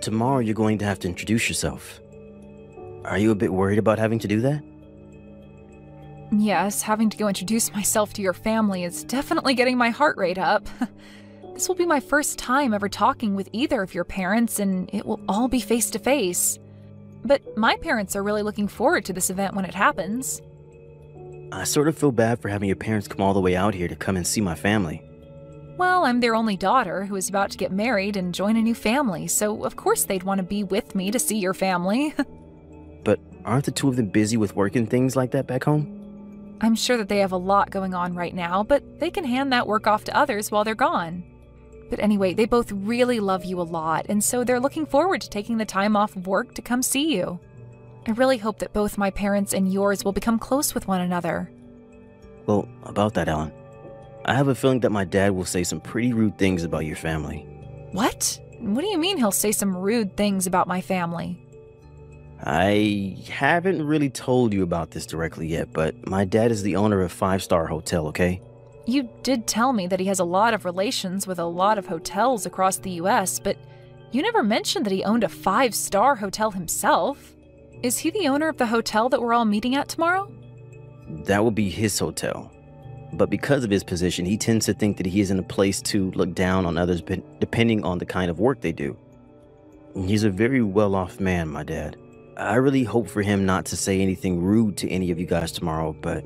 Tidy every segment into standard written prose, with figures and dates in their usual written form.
tomorrow you're going to have to introduce yourself. Are you a bit worried about having to do that? Yes, having to go introduce myself to your family is definitely getting my heart rate up. This will be my first time ever talking with either of your parents, and it will all be face to face. But my parents are really looking forward to this event when it happens. I sort of feel bad for having your parents come all the way out here to come and see my family. Well, I'm their only daughter who is about to get married and join a new family, so of course they'd want to be with me to see your family. But aren't the two of them busy with work and things like that back home? I'm sure that they have a lot going on right now, but they can hand that work off to others while they're gone. But anyway, they both really love you a lot, and so they're looking forward to taking the time off of work to come see you. I really hope that both my parents and yours will become close with one another. Well, about that, Ellen, I have a feeling that my dad will say some pretty rude things about your family. What? What do you mean he'll say some rude things about my family? I haven't really told you about this directly yet, but my dad is the owner of a 5-star hotel, okay? You did tell me that he has a lot of relations with a lot of hotels across the US, but you never mentioned that he owned a 5-star hotel himself. Is he the owner of the hotel that we're all meeting at tomorrow? That would be his hotel. But because of his position, he tends to think that he is in a place to look down on others depending on the kind of work they do. He's a very well-off man, my dad. I really hope for him not to say anything rude to any of you guys tomorrow, but...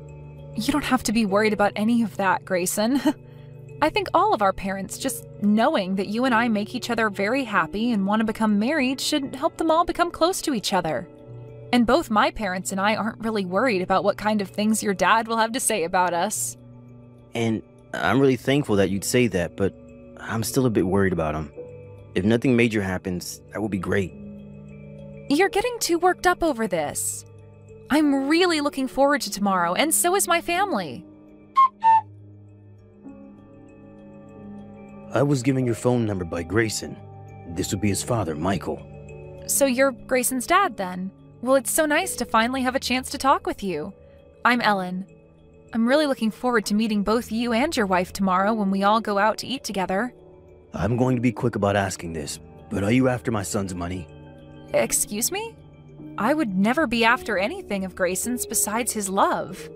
You don't have to be worried about any of that, Grayson. I think all of our parents, just knowing that you and I make each other very happy and want to become married, should help them all become close to each other. And both my parents and I aren't really worried about what kind of things your dad will have to say about us. And I'm really thankful that you'd say that, but I'm still a bit worried about him. If nothing major happens, that would be great. You're getting too worked up over this. I'm really looking forward to tomorrow, and so is my family. I was given your phone number by Grayson. This would be his father, Michael. So you're Grayson's dad, then? Well, it's so nice to finally have a chance to talk with you. I'm Ellen. I'm really looking forward to meeting both you and your wife tomorrow when we all go out to eat together. I'm going to be quick about asking this, but are you after my son's money? Excuse me? I would never be after anything of Grayson's besides his love.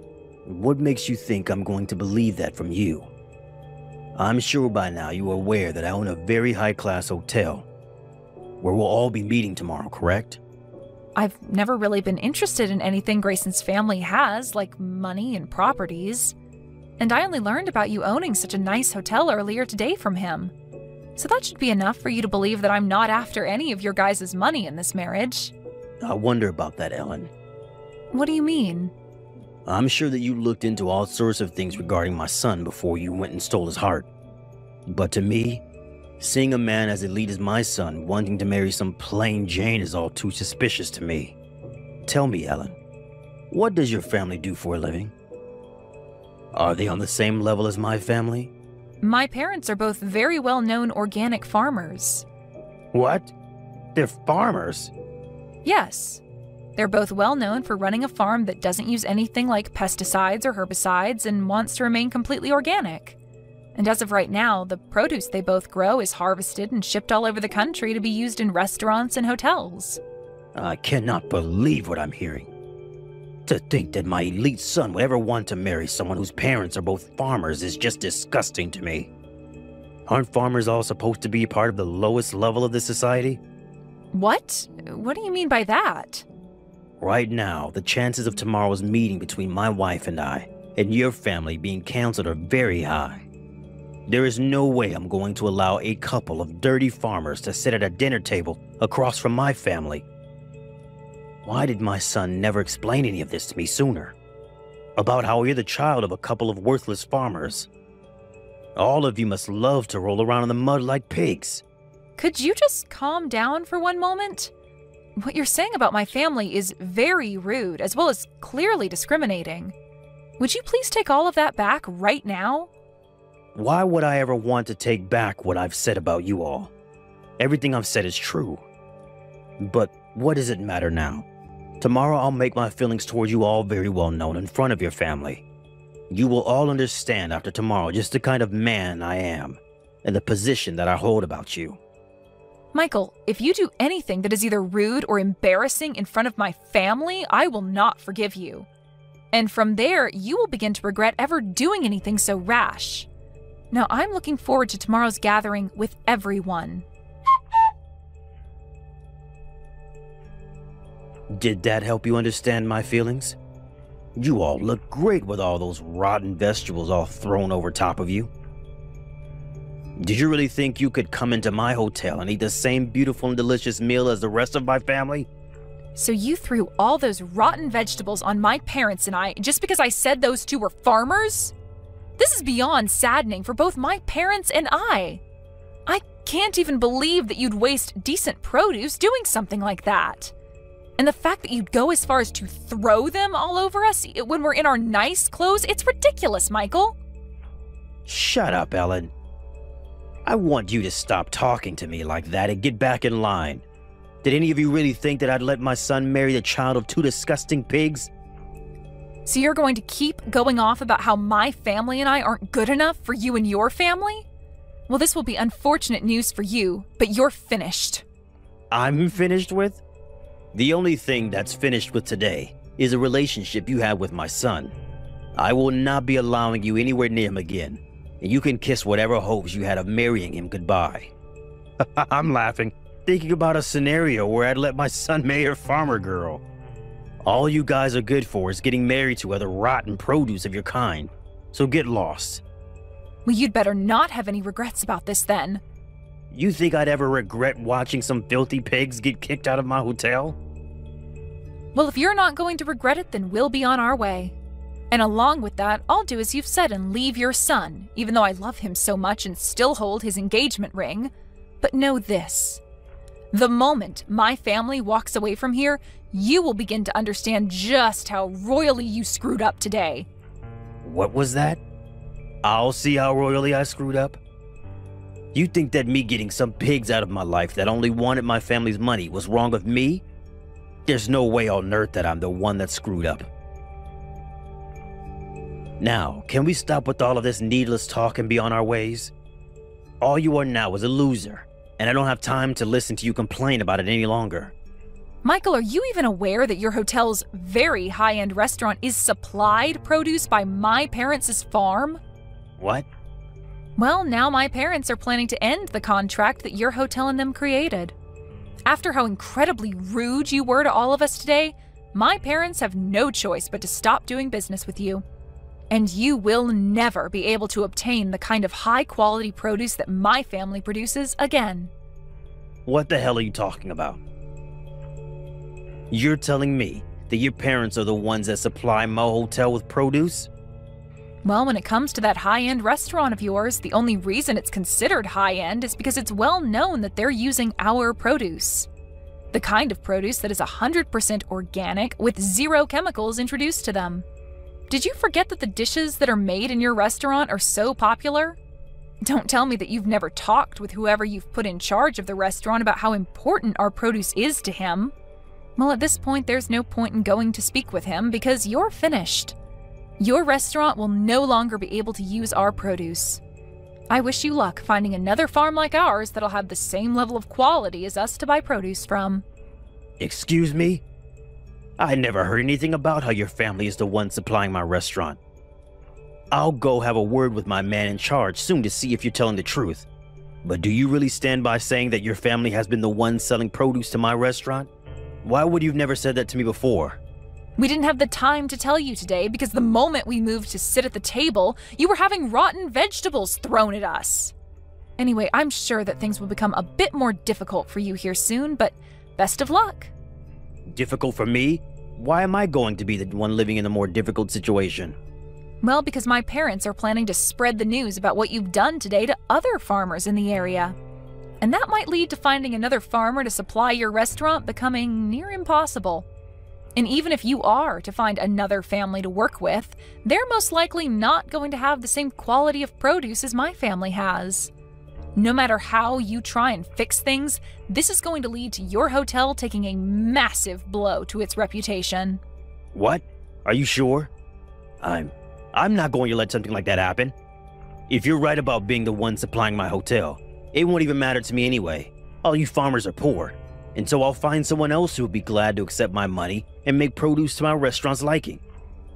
What makes you think I'm going to believe that from you? I'm sure by now you are aware that I own a very high-class hotel, where we'll all be meeting tomorrow, correct? I've never really been interested in anything Grayson's family has, like money and properties. And I only learned about you owning such a nice hotel earlier today from him. So that should be enough for you to believe that I'm not after any of your guys' money in this marriage. I wonder about that, Ellen. What do you mean? I'm sure that you looked into all sorts of things regarding my son before you went and stole his heart. But to me, seeing a man as elite as my son wanting to marry some plain Jane is all too suspicious to me. Tell me, Ellen, what does your family do for a living? Are they on the same level as my family? My parents are both very well-known organic farmers. What? They're farmers? Yes. They're both well-known for running a farm that doesn't use anything like pesticides or herbicides and wants to remain completely organic. And as of right now, the produce they both grow is harvested and shipped all over the country to be used in restaurants and hotels. I cannot believe what I'm hearing. To think that my elite son would ever want to marry someone whose parents are both farmers is just disgusting to me. Aren't farmers all supposed to be a part of the lowest level of the society? What? What do you mean by that? Right now, the chances of tomorrow's meeting between my wife and I, and your family being canceled are very high. There is no way I'm going to allow a couple of dirty farmers to sit at a dinner table across from my family. Why did my son never explain any of this to me sooner? About how you're the child of a couple of worthless farmers. All of you must love to roll around in the mud like pigs. Could you just calm down for one moment? What you're saying about my family is very rude, as well as clearly discriminating. Would you please take all of that back right now? Why would I ever want to take back what I've said about you all? Everything I've said is true. But what does it matter now? Tomorrow I'll make my feelings toward you all very well known in front of your family. You will all understand after tomorrow just the kind of man I am and the position that I hold about you. Michael, if you do anything that is either rude or embarrassing in front of my family, I will not forgive you. And from there, you will begin to regret ever doing anything so rash. Now, I'm looking forward to tomorrow's gathering with everyone. Did that help you understand my feelings? You all look great with all those rotten vegetables all thrown over top of you. Did you really think you could come into my hotel and eat the same beautiful and delicious meal as the rest of my family? So you threw all those rotten vegetables on my parents and I just because I said those two were farmers? This is beyond saddening for both my parents and I. I can't even believe that you'd waste decent produce doing something like that. And the fact that you'd go as far as to throw them all over us when we're in our nice clothes, it's ridiculous, Michael. Shut up, Ellen. I want you to stop talking to me like that and get back in line. Did any of you really think that I'd let my son marry the child of two disgusting pigs? So you're going to keep going off about how my family and I aren't good enough for you and your family? Well, this will be unfortunate news for you, but you're finished. I'm finished with? The only thing that's finished with today is a relationship you have with my son. I will not be allowing you anywhere near him again, and you can kiss whatever hopes you had of marrying him goodbye. I'm laughing, thinking about a scenario where I'd let my son marry a farmer girl. All you guys are good for is getting married to other rotten produce of your kind, so get lost. Well, you'd better not have any regrets about this then. You think I'd ever regret watching some filthy pigs get kicked out of my hotel? Well, if you're not going to regret it, then we'll be on our way. And along with that, I'll do as you've said and leave your son, even though I love him so much and still hold his engagement ring. But know this. The moment my family walks away from here, you will begin to understand just how royally you screwed up today. What was that? I'll see how royally I screwed up? You think that me getting some pigs out of my life that only wanted my family's money was wrong of me? There's no way on earth that I'm the one that screwed up. Now, can we stop with all of this needless talk and be on our ways? All you are now is a loser, and I don't have time to listen to you complain about it any longer. Michael, are you even aware that your hotel's very high-end restaurant is supplied produce by my parents' farm? What? Well, now my parents are planning to end the contract that your hotel and them created. After how incredibly rude you were to all of us today, my parents have no choice but to stop doing business with you. And you will never be able to obtain the kind of high-quality produce that my family produces again. What the hell are you talking about? You're telling me that your parents are the ones that supply my hotel with produce? Well, when it comes to that high-end restaurant of yours, the only reason it's considered high-end is because it's well known that they're using our produce. The kind of produce that is 100% organic with zero chemicals introduced to them. Did you forget that the dishes that are made in your restaurant are so popular? Don't tell me that you've never talked with whoever you've put in charge of the restaurant about how important our produce is to him. Well, at this point, there's no point in going to speak with him because you're finished. Your restaurant will no longer be able to use our produce. I wish you luck finding another farm like ours that'll have the same level of quality as us to buy produce from. Excuse me? I never heard anything about how your family is the one supplying my restaurant. I'll go have a word with my man in charge soon to see if you're telling the truth. But do you really stand by saying that your family has been the one selling produce to my restaurant? Why would you have never said that to me before? We didn't have the time to tell you today because the moment we moved to sit at the table, you were having rotten vegetables thrown at us. Anyway, I'm sure that things will become a bit more difficult for you here soon, but best of luck. Difficult for me? Why am I going to be the one living in a more difficult situation? Well, because my parents are planning to spread the news about what you've done today to other farmers in the area. And that might lead to finding another farmer to supply your restaurant becoming near impossible. And even if you are to find another family to work with, they're most likely not going to have the same quality of produce as my family has. No matter how you try and fix things, this is going to lead to your hotel taking a massive blow to its reputation. What? Are you sure? I'm not going to let something like that happen. If you're right about being the one supplying my hotel, it won't even matter to me anyway. All you farmers are poor, and so I'll find someone else who would be glad to accept my money and make produce to my restaurant's liking.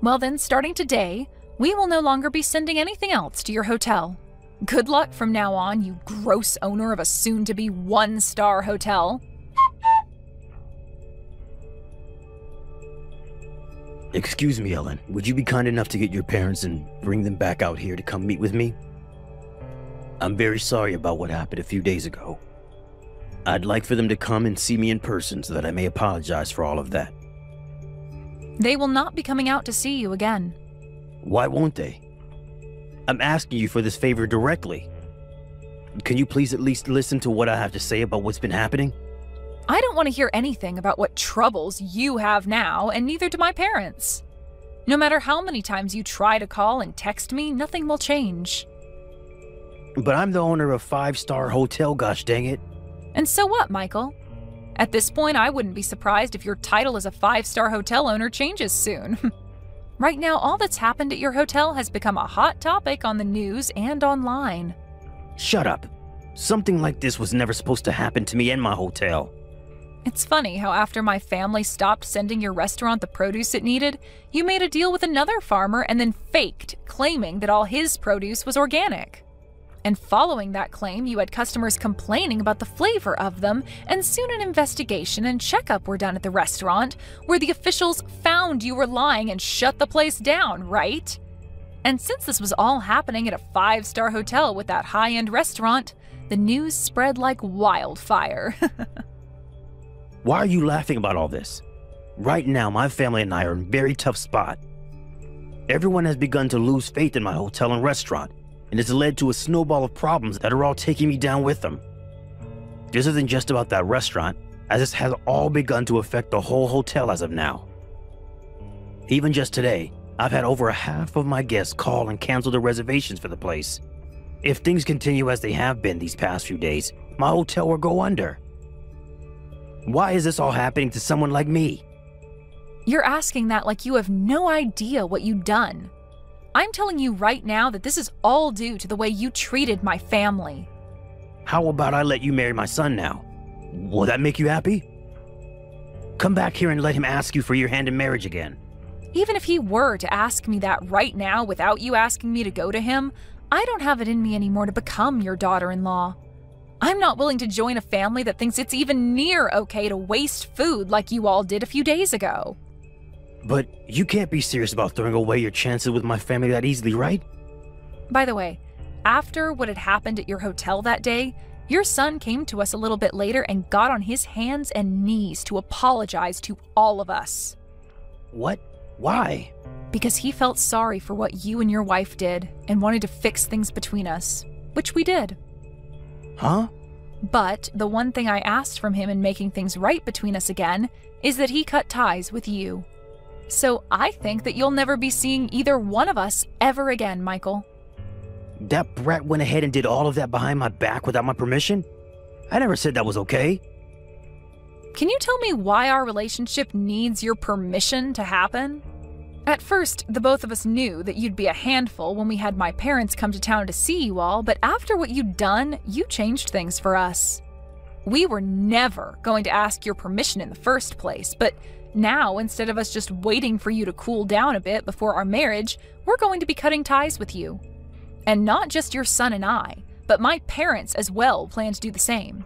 Well then, starting today, we will no longer be sending anything else to your hotel. Good luck from now on, you gross owner of a soon-to-be one-star hotel. Excuse me, Ellen. Would you be kind enough to get your parents and bring them back out here to come meet with me? I'm very sorry about what happened a few days ago. I'd like for them to come and see me in person so that I may apologize for all of that. They will not be coming out to see you again. Why won't they? I'm asking you for this favor directly. Can you please at least listen to what I have to say about what's been happening? I don't want to hear anything about what troubles you have now, and neither do my parents. No matter how many times you try to call and text me, nothing will change. But I'm the owner of a 5-star hotel, gosh dang it. And so what, Michael? At this point, I wouldn't be surprised if your title as a 5-star hotel owner changes soon. Right now, all that's happened at your hotel has become a hot topic on the news and online. Shut up. Something like this was never supposed to happen to me and my hotel. It's funny how after my family stopped sending your restaurant the produce it needed, you made a deal with another farmer and then faked, claiming that all his produce was organic. And following that claim, you had customers complaining about the flavor of them, and soon an investigation and checkup were done at the restaurant, where the officials found you were lying and shut the place down, right? And since this was all happening at a 5-star hotel with that high-end restaurant, the news spread like wildfire. Why are you laughing about all this? Right now, my family and I are in a very tough spot. Everyone has begun to lose faith in my hotel and restaurant, and it's led to a snowball of problems that are all taking me down with them. This isn't just about that restaurant, as this has all begun to affect the whole hotel as of now. Even just today, I've had over half of my guests call and cancel their reservations for the place. If things continue as they have been these past few days, my hotel will go under. Why is this all happening to someone like me? You're asking that like you have no idea what you've done. I'm telling you right now that this is all due to the way you treated my family. How about I let you marry my son now? Will that make you happy? Come back here and let him ask you for your hand in marriage again. Even if he were to ask me that right now without you asking me to go to him, I don't have it in me anymore to become your daughter-in-law. I'm not willing to join a family that thinks it's even near okay to waste food like you all did a few days ago. But you can't be serious about throwing away your chances with my family that easily, right? By the way, after what had happened at your hotel that day, your son came to us a little bit later and got on his hands and knees to apologize to all of us. What? Why? Because he felt sorry for what you and your wife did and wanted to fix things between us, which we did. Huh? But the one thing I asked from him in making things right between us again is that he cut ties with you. So I think that you'll never be seeing either one of us ever again, Michael. That brat went ahead and did all of that behind my back without my permission? I never said that was okay. Can you tell me why our relationship needs your permission to happen? At first, the both of us knew that you'd be a handful when we had my parents come to town to see you all, but after what you'd done, you changed things for us. We were never going to ask your permission in the first place, but now, instead of us just waiting for you to cool down a bit before our marriage, we're going to be cutting ties with you. And not just your son and I, but my parents as well plan to do the same.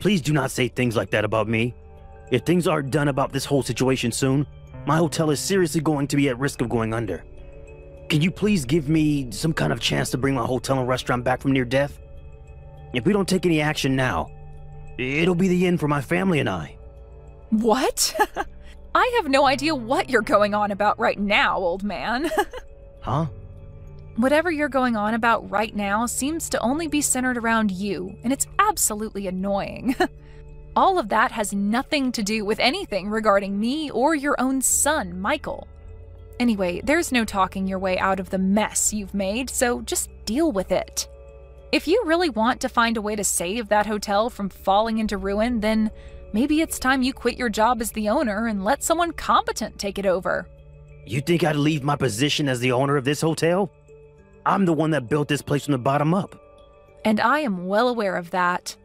Please do not say things like that about me. If things aren't done about this whole situation soon, my hotel is seriously going to be at risk of going under. Can you please give me some kind of chance to bring my hotel and restaurant back from near death? If we don't take any action now, it'll be the end for my family and I. What? I have no idea what you're going on about right now, old man. Huh? Whatever you're going on about right now seems to only be centered around you, and it's absolutely annoying. All of that has nothing to do with anything regarding me or your own son, Michael. Anyway, there's no talking your way out of the mess you've made, so just deal with it. If you really want to find a way to save that hotel from falling into ruin, then maybe it's time you quit your job as the owner and let someone competent take it over. You think I'd leave my position as the owner of this hotel? I'm the one that built this place from the bottom up. And I am well aware of that.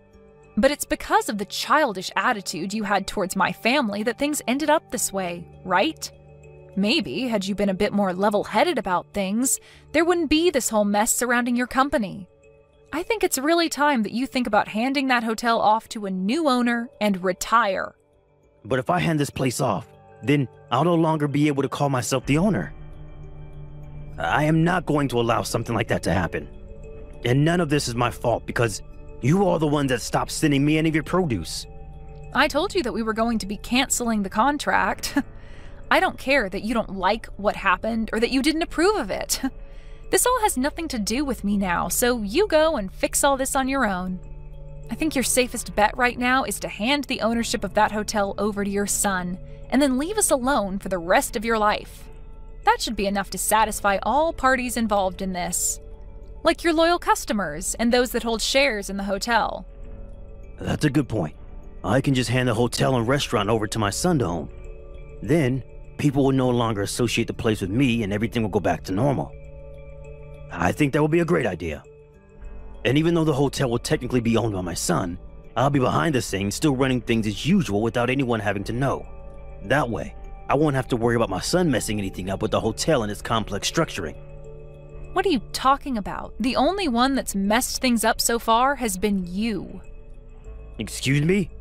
But it's because of the childish attitude you had towards my family that things ended up this way, right? Maybe, had you been a bit more level-headed about things, there wouldn't be this whole mess surrounding your company. I think it's really time that you think about handing that hotel off to a new owner and retire. But if I hand this place off, then I'll no longer be able to call myself the owner. I am not going to allow something like that to happen. And none of this is my fault because you are the ones that stopped sending me any of your produce. I told you that we were going to be canceling the contract. I don't care that you don't like what happened or that you didn't approve of it. This all has nothing to do with me now, so you go and fix all this on your own. I think your safest bet right now is to hand the ownership of that hotel over to your son, and then leave us alone for the rest of your life. That should be enough to satisfy all parties involved in this, like your loyal customers and those that hold shares in the hotel. That's a good point. I can just hand the hotel and restaurant over to my son to own. Then, people will no longer associate the place with me and everything will go back to normal. I think that would be a great idea. And even though the hotel will technically be owned by my son, I'll be behind the scenes still running things as usual without anyone having to know. That way, I won't have to worry about my son messing anything up with the hotel and its complex structuring. What are you talking about? The only one that's messed things up so far has been you. Excuse me?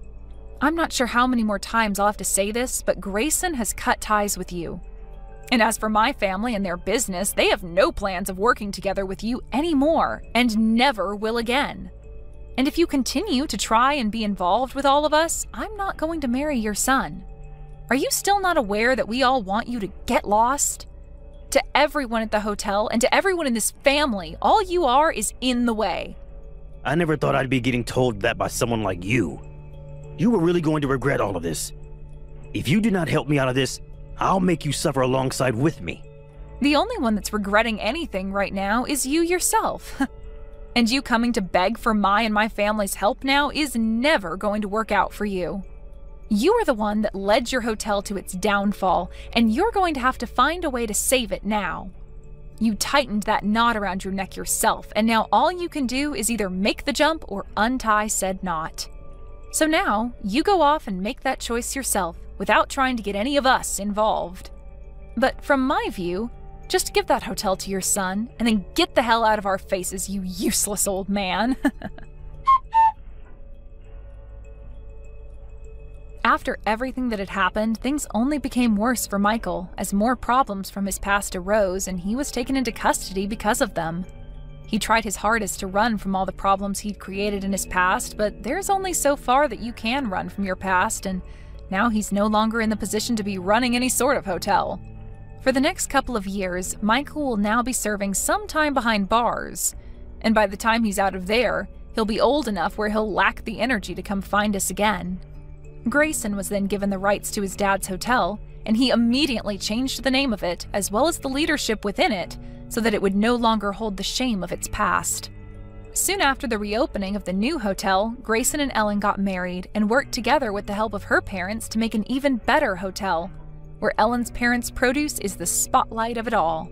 I'm not sure how many more times I'll have to say this, but Grayson has cut ties with you. And as for my family and their business, they have no plans of working together with you anymore, and never will again. And if you continue to try and be involved with all of us, I'm not going to marry your son. Are you still not aware that we all want you to get lost? To everyone at the hotel and to everyone in this family, all you are is in the way. I never thought I'd be getting told that by someone like you. You were really going to regret all of this. If you do not help me out of this, I'll make you suffer alongside with me. The only one that's regretting anything right now is you yourself. And you coming to beg for my and my family's help now is never going to work out for you. You are the one that led your hotel to its downfall, and you're going to have to find a way to save it now. You tightened that knot around your neck yourself, and now all you can do is either make the jump or untie said knot. So now, you go off and make that choice yourself, without trying to get any of us involved. But from my view, just give that hotel to your son, and then get the hell out of our faces, you useless old man. After everything that had happened, things only became worse for Michael, as more problems from his past arose and he was taken into custody because of them. He tried his hardest to run from all the problems he'd created in his past, but there's only so far that you can run from your past, and now he's no longer in the position to be running any sort of hotel. For the next couple of years, Michael will now be serving some time behind bars, and by the time he's out of there, he'll be old enough where he'll lack the energy to come find us again. Grayson was then given the rights to his dad's hotel, and he immediately changed the name of it, as well as the leadership within it, so that it would no longer hold the shame of its past. Soon after the reopening of the new hotel, Grayson and Ellen got married and worked together with the help of her parents to make an even better hotel, where Ellen's parents' produce is the spotlight of it all.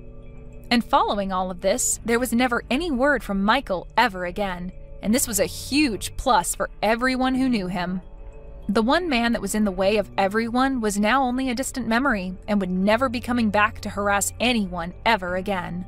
And following all of this, there was never any word from Michael ever again, and this was a huge plus for everyone who knew him. The one man that was in the way of everyone was now only a distant memory and would never be coming back to harass anyone ever again.